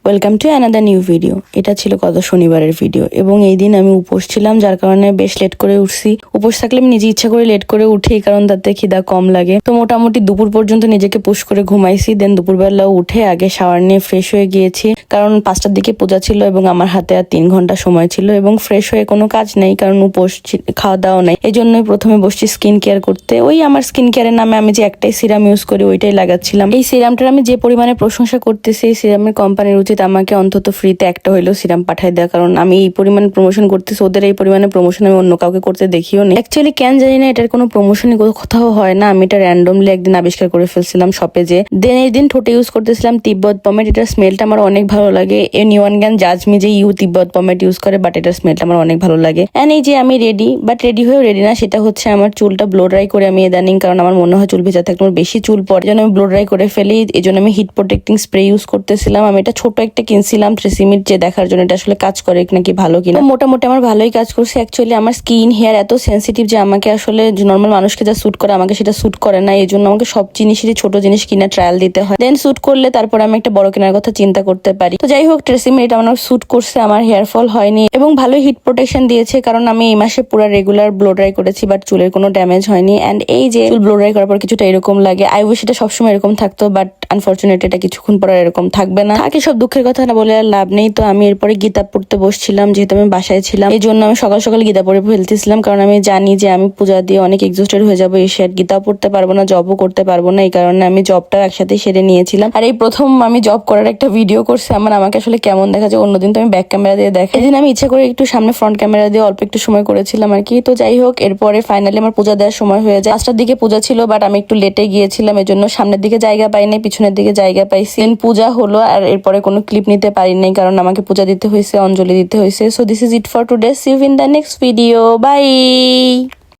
Welcome to another new video. এটা ছিল গত শনিবারের ভিডিও এবং এই দিন আমি উপোস ছিলাম, যার কারণে বেশ লেট করে উঠছি। উপোস থাকলে আমি নিজে ইচ্ছা করে লেট করে উঠি, কারণ তাতে খিদা কম লাগে। তো মোটামুটি দুপুর পর্যন্ত নিজেকে পুশ করে ঘুমাইছি। দেন দুপুরবেলা উঠে আগে শাওয়ার নিয়ে ফ্রেশ হয়ে গিয়েছি, কারণ 5টার দিকে পূজা ছিল এবং আমার হাতে আর 3 ঘন্টা সময় ছিল এবং ফ্রেশ হয়ে কোনো কাজ নেই, কারণ উপোস খাওয়া দাওয়া নাই। এই জন্যই প্রথমে বসছি স্কিন কেয়ার করতে। ওই আমার স্কিন কেয়ারের নামে আমি যে একটাই সিরাম ইউজ করি ওইটাই লাগাচ্ছিলাম। এই সিরামটার আমি যে পরিমাণে প্রশংসা করতেছি, এই সিরামের কোম্পানির উচিত আমাকে অন্তত ফ্রিতে একটা হইলেও সিরাম পাঠাই দেওয়া, কারণ আমি এই পরিমাণে প্রমোশন করতেছি, ওদের এই পরিমাণে প্রমোশন আমি অন্য কাউকে করতে দেখিও নি। অ্যাকচুয়ালি কেন জানি না এটার কোনো প্রমোশনই কোথাও হয় না। আমি এটা র্যান্ডমলি একদিন আবিষ্কার করে ফেলছিলাম শপে যে। দেন এই দিন ঠোঁটে ইউজ করতেছিলাম তিব্বত পমেট। এটার স্মেলটা আমার অনেক ভালো লাগে। এনিওয়ান ক্যান জাজ মি যে ইউ তিব্বত পমেট ইউজ করে, বাট এটার স্মেলটা আমার অনেক ভালো লাগে। এন্ড এই যে আমি রেডি, বাট রেডি হয়েও রেডি না, সেটা হচ্ছে আমার চুলটা ব্লো ড্রাই করে আমি ইদানিং, কারণ আমার মনে হয় চুল ভেজা থাকলে আমার বেশি চুল পড়ে, যেন আমি ব্লো ড্রাই করে ফেলি। এই জন্য আমি হিট প্রোটেক্টিং স্প্রে ইউজ করতেছিলাম। আমি এটা ছোট একটা কিনছিলাম ট্রেসিমির, যে দেখার জন্য এটা আসলে কাজ করে নাকি ভালো কিনা। মোটামুটি আমার ভালোই কাজ করছে। অ্যাকচুয়ালি আমার স্কিন হেয়ার এত সেন্সিটিভ যে আমাকে আসলে নর্মাল মানুষকে যা স্যুট করে আমাকে সেটা স্যুট করে না। এই জন্য আমাকে সব জিনিসেরই ছোট জিনিস কিনা ট্রায়াল দিতে হয়। দেন স্যুট করলে তারপর আমি একটা বড় কেনার কথা চিন্তা করতে পারি। তো যাই হোক, ট্রেসিমি এটা আমার স্যুট করছে, আমার হেয়ার ফল হয়নি এবং ভালোই হিট প্রোটেকশন দিয়েছে, কারণ আমি এই মাসে পুরো রেগুলার ব্লো ড্রাই করেছি, বাট চুলের কোনো ড্যামেজ হয়নি। এন্ড এই যে চুল ব্লো ড্রাই করার পর কিছুটা এরকম লাগে, আই উইশ এটা সবসময় এরকম থাকতো, বাট আনফরচুনেটলি এটা কিছুক্ষণ পর এরকম থাকবে না। থাকে সব দুঃখের কথা না বলে আর লাভ নেই। তো আমি এরপরে গীতা পড়তে বসছিলাম, যেহেতু আমি বাসায় ছিলাম। এই জন্য আমি সকাল সকাল গীতা পড়ে ফেলতেছিলাম, কারণ আমি জানি যে আমি পূজা দিয়ে অনেক এক্সস্টেড হয়ে যাবো, এসে আর গীতাও পড়তে পারবো না, জবও করতে পারবো না। এই কারণে আমি জবটা একসাথে সেরে নিয়েছিলাম। আর এই প্রথম আমি জব করার একটা ভিডিও করছি। আমাকে আসলে কেমন দেখা যায়, অন্যদিন তো আমি ব্যাক ক্যামেরা দিয়ে দেখাই, এদিন আমি ইচ্ছা করে একটু সামনে ফ্রন্ট ক্যামেরা দিয়ে অল্প একটু সময় করেছিলাম আর কি। তো যাই হোক, এরপরে ফাইনালি আমার পূজা দেওয়ার সময় হয়ে যায়। 5টার দিকে পূজা ছিল, বাট আমি একটু লেটে গিয়েছিলাম, এজন্য সামনের দিকে জায়গা পাই নাই, পিছনের দিকে জায়গা পাইছি। পূজা হলো আর এরপরে কোনো ক্লিপ নিতে পারি নাই, কারণ আমাকে পূজা দিতে হয়েছে, অঞ্জলি দিতে হয়েছে। So this is it for today. See you in the next video. By.